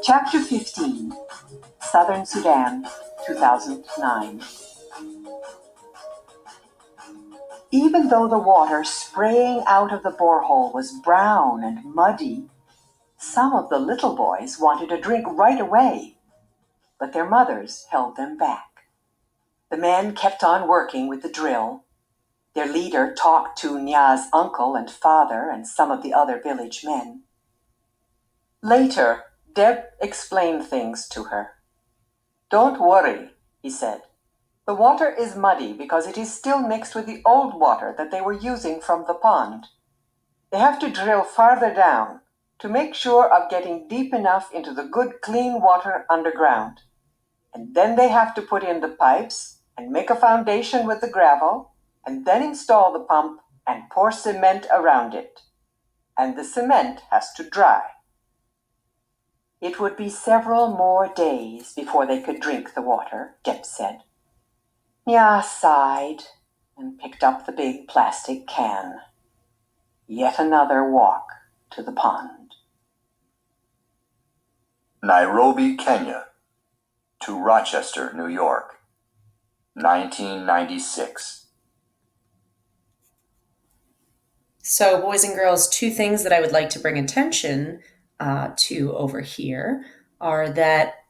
Chapter 15, Southern Sudan, 2009. Even though the water spraying out of the borehole was brown and muddy, some of the little boys wanted a drink right away, but their mothers held them back. The men kept on working with the drill. Their leader talked to Nya's uncle and father and some of the other village men. Later, Deb explained things to her. "Don't worry," he said. "The water is muddy because it is still mixed with the old water that they were using from the pond. They have to drill farther down to make sure of getting deep enough into the good clean water underground. And then they have to put in the pipes and make a foundation with the gravel and then install the pump and pour cement around it. And the cement has to dry." It would be several more days before they could drink the water, Deb said. Nya sighed and picked up the big plastic can. Yet another walk to the pond. Nairobi, Kenya, to Rochester, New York, 1996. So, boys and girls, two things that I would like to bring attention to over here are that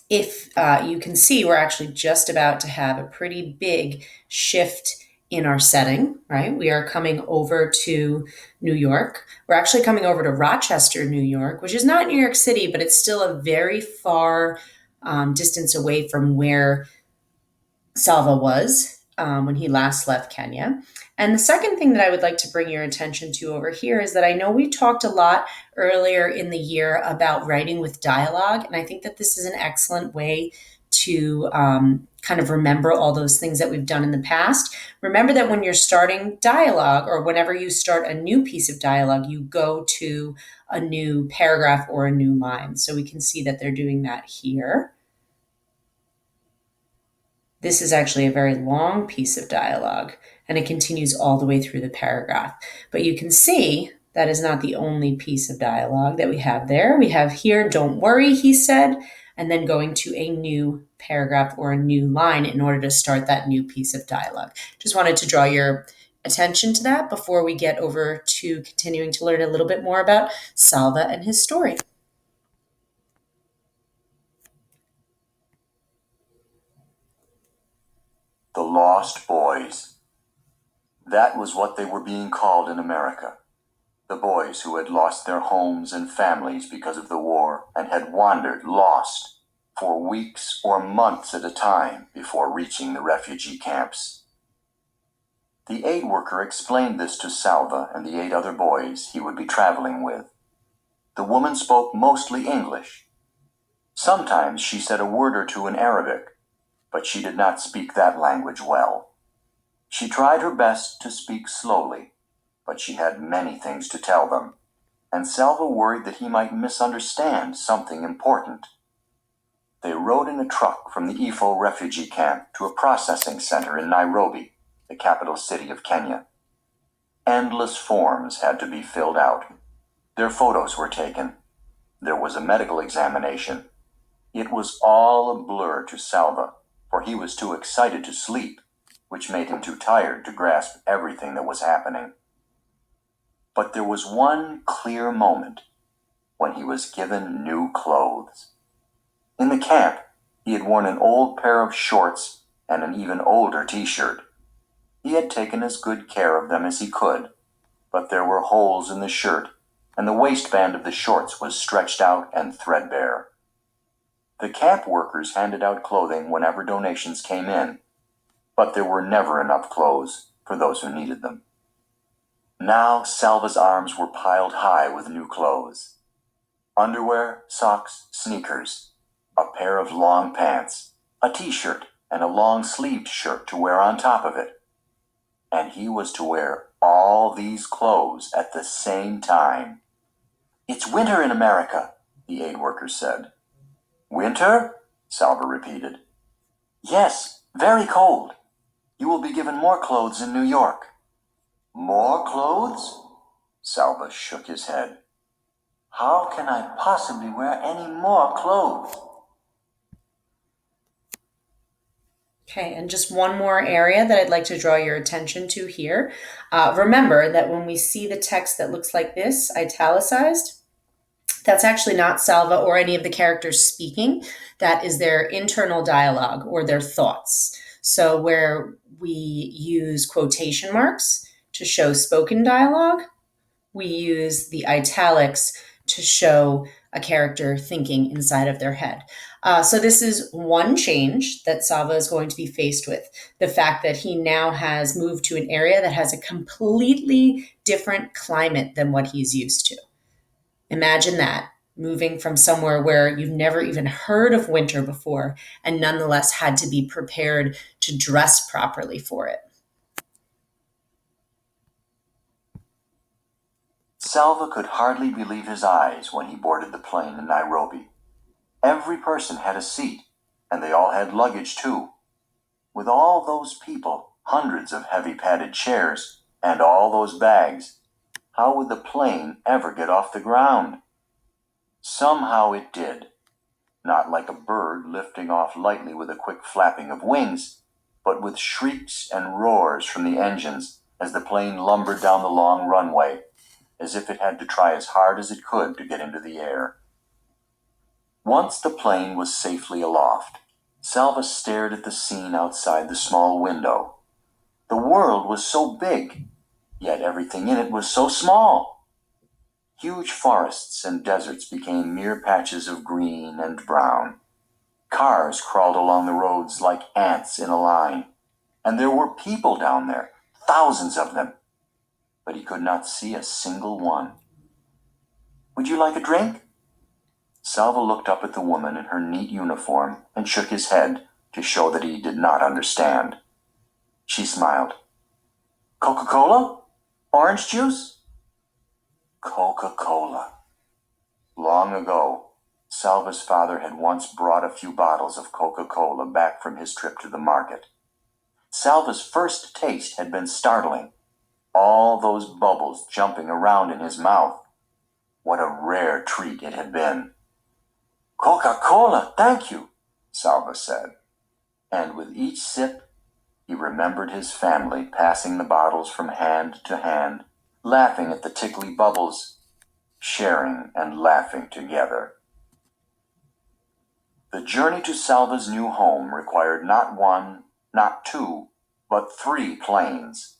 if you can see, we're actually just about to have a pretty big shift in our setting, right? We are coming over to New York. We're actually coming over to Rochester, New York, which is not New York City, but it's still a very far distance away from where Salva was when he last left Kenya. And the second thing that I would like to bring your attention to over here is that I know we talked a lot earlier in the year about writing with dialogue, and I think that this is an excellent way to kind of remember all those things that we've done in the past. Remember that when you're starting dialogue or whenever you start a new piece of dialogue, you go to a new paragraph or a new line. So we can see that they're doing that here. This is actually a very long piece of dialogue, and it continues all the way through the paragraph. But you can see that is not the only piece of dialogue that we have there. We have here, "Don't worry," he said, and then going to a new paragraph or a new line in order to start that new piece of dialogue. Just wanted to draw your attention to that before we get over to continuing to learn a little bit more about Salva and his story. The Lost Boys. That was what they were being called in America. The boys who had lost their homes and families because of the war and had wandered lost for weeks or months at a time before reaching the refugee camps. The aid worker explained this to Salva and the 8 other boys he would be traveling with. The woman spoke mostly English. Sometimes she said a word or two in Arabic, but she did not speak that language well. She tried her best to speak slowly, but she had many things to tell them, and Salva worried that he might misunderstand something important. They rode in a truck from the Ifo refugee camp to a processing center in Nairobi, the capital city of Kenya. Endless forms had to be filled out. Their photos were taken. There was a medical examination. It was all a blur to Salva, for he was too excited to sleep, which made him too tired to grasp everything that was happening. But there was one clear moment when he was given new clothes. In the camp, he had worn an old pair of shorts and an even older t-shirt. He had taken as good care of them as he could, but there were holes in the shirt, and the waistband of the shorts was stretched out and threadbare. The camp workers handed out clothing whenever donations came in, but there were never enough clothes for those who needed them. Now Salva's arms were piled high with new clothes. Underwear, socks, sneakers, a pair of long pants, a t-shirt, and a long-sleeved shirt to wear on top of it. And he was to wear all these clothes at the same time. "It's winter in America," the aid worker said. "Winter?" Salva repeated. "Yes, very cold. You will be given more clothes in New York." "More clothes?" Salva shook his head. How can I possibly wear any more clothes? Okay, and just one more area that I'd like to draw your attention to here. Remember that when we see the text that looks like this, italicized, that's actually not Salva or any of the characters speaking. That is their internal dialogue or their thoughts. So, where we use quotation marks to show spoken dialogue, we use the italics to show a character thinking inside of their head. So this is one change that Sava is going to be faced with. The fact that he now has moved to an area that has a completely different climate than what he's used to. Imagine that, moving from somewhere where you've never even heard of winter before and nonetheless had to be prepared to dress properly for it. Salva could hardly believe his eyes when he boarded the plane in Nairobi. Every person had a seat, and they all had luggage too. With all those people, hundreds of heavy padded chairs, and all those bags, how would the plane ever get off the ground? Somehow it did. Not like a bird lifting off lightly with a quick flapping of wings, but with shrieks and roars from the engines as the plane lumbered down the long runway, as if it had to try as hard as it could to get into the air. Once the plane was safely aloft, Salva stared at the scene outside the small window. The world was so big, yet everything in it was so small. Huge forests and deserts became mere patches of green and brown. Cars crawled along the roads like ants in a line, and there were people down there, thousands of them, but he could not see a single one. "Would you like a drink?" Salva looked up at the woman in her neat uniform and shook his head to show that he did not understand. She smiled. "Coca-Cola? Orange juice?" Coca-Cola. Long ago, Salva's father had once brought a few bottles of Coca-Cola back from his trip to the market. Salva's first taste had been startling. All those bubbles jumping around in his mouth. What a rare treat it had been. "Coca-Cola, thank you," Salva said. And with each sip, he remembered his family passing the bottles from hand to hand, laughing at the tickly bubbles, sharing and laughing together. The journey to Salva's new home required not one, not two, but 3 planes.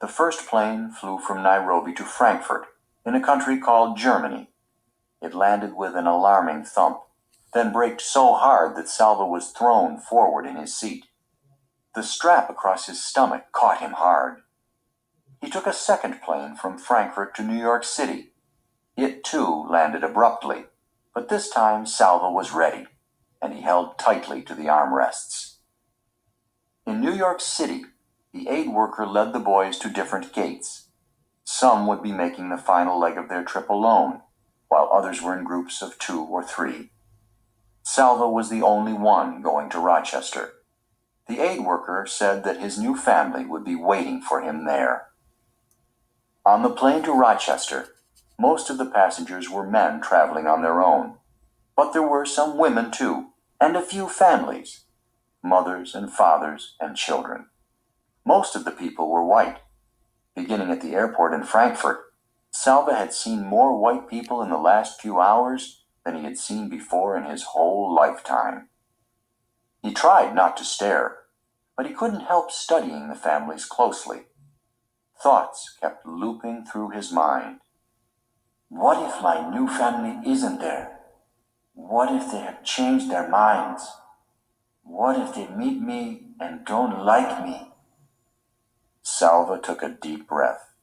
The first plane flew from Nairobi to Frankfurt, in a country called Germany. It landed with an alarming thump, then braked so hard that Salva was thrown forward in his seat. The strap across his stomach caught him hard. He took a second plane from Frankfurt to New York City. It too landed abruptly, but this time Salva was ready, and he held tightly to the armrests. In New York City, the aid worker led the boys to different gates. Some would be making the final leg of their trip alone, while others were in groups of 2 or 3. Salva was the only one going to Rochester. The aid worker said that his new family would be waiting for him there. On the plane to Rochester, most of the passengers were men traveling on their own, but there were some women too, and a few families, mothers and fathers and children. Most of the people were white. Beginning at the airport in Frankfurt, Salva had seen more white people in the last few hours than he had seen before in his whole lifetime. He tried not to stare, but he couldn't help studying the families closely. Thoughts kept looping through his mind. What if my new family isn't there? What if they have changed their minds? What if they meet me and don't like me? Salva took a deep breath.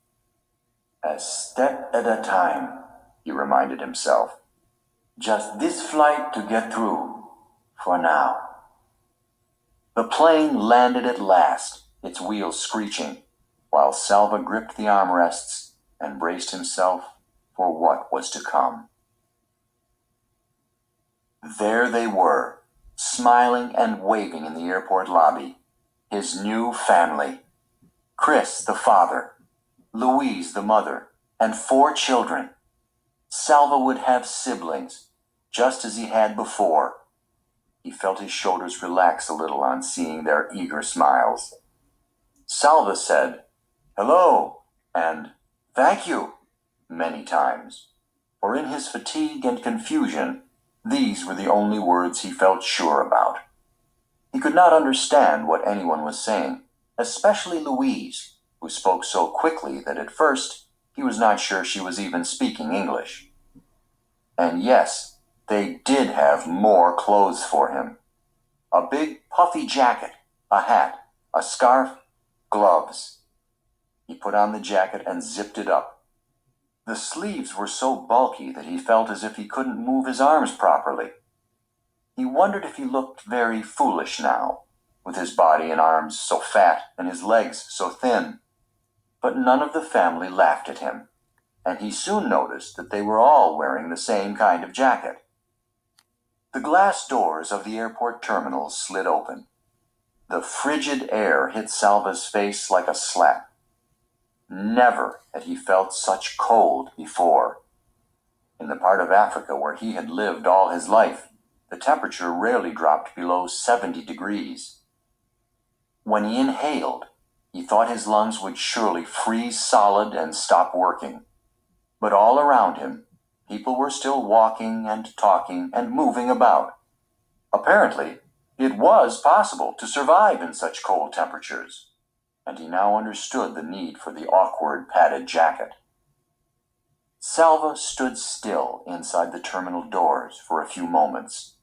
"A step at a time," he reminded himself. "Just this flight to get through, for now." The plane landed at last, its wheels screeching, while Salva gripped the armrests and braced himself for what was to come. There they were, smiling and waving in the airport lobby. His new family. Chris, the father, Louise, the mother, and 4 children. Salva would have siblings, just as he had before. He felt his shoulders relax a little on seeing their eager smiles. Salva said, "Hello," and "Thank you," many times, for in his fatigue and confusion, these were the only words he felt sure about. He could not understand what anyone was saying, especially Louise, who spoke so quickly that at first he was not sure she was even speaking English. And yes, they did have more clothes for him. A big puffy jacket, a hat, a scarf, gloves. He put on the jacket and zipped it up. The sleeves were so bulky that he felt as if he couldn't move his arms properly. He wondered if he looked very foolish now, with his body and arms so fat and his legs so thin. But none of the family laughed at him, and he soon noticed that they were all wearing the same kind of jacket. The glass doors of the airport terminals slid open. The frigid air hit Salva's face like a slap. Never had he felt such cold before. In the part of Africa where he had lived all his life, the temperature rarely dropped below 70 degrees. When he inhaled, he thought his lungs would surely freeze solid and stop working. But all around him, people were still walking and talking and moving about. Apparently, it was possible to survive in such cold temperatures, and he now understood the need for the awkward padded jacket. Salva stood still inside the terminal doors for a few moments.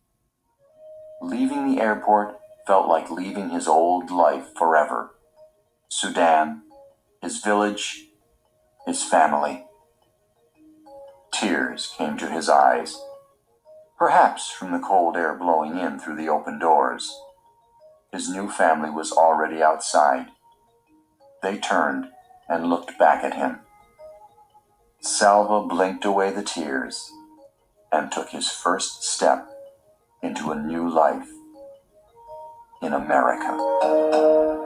Leaving the airport felt like leaving his old life forever. Sudan, his village, his family. Tears came to his eyes, perhaps from the cold air blowing in through the open doors. His new family was already outside. They turned and looked back at him. Salva blinked away the tears and took his first step into a new life in America.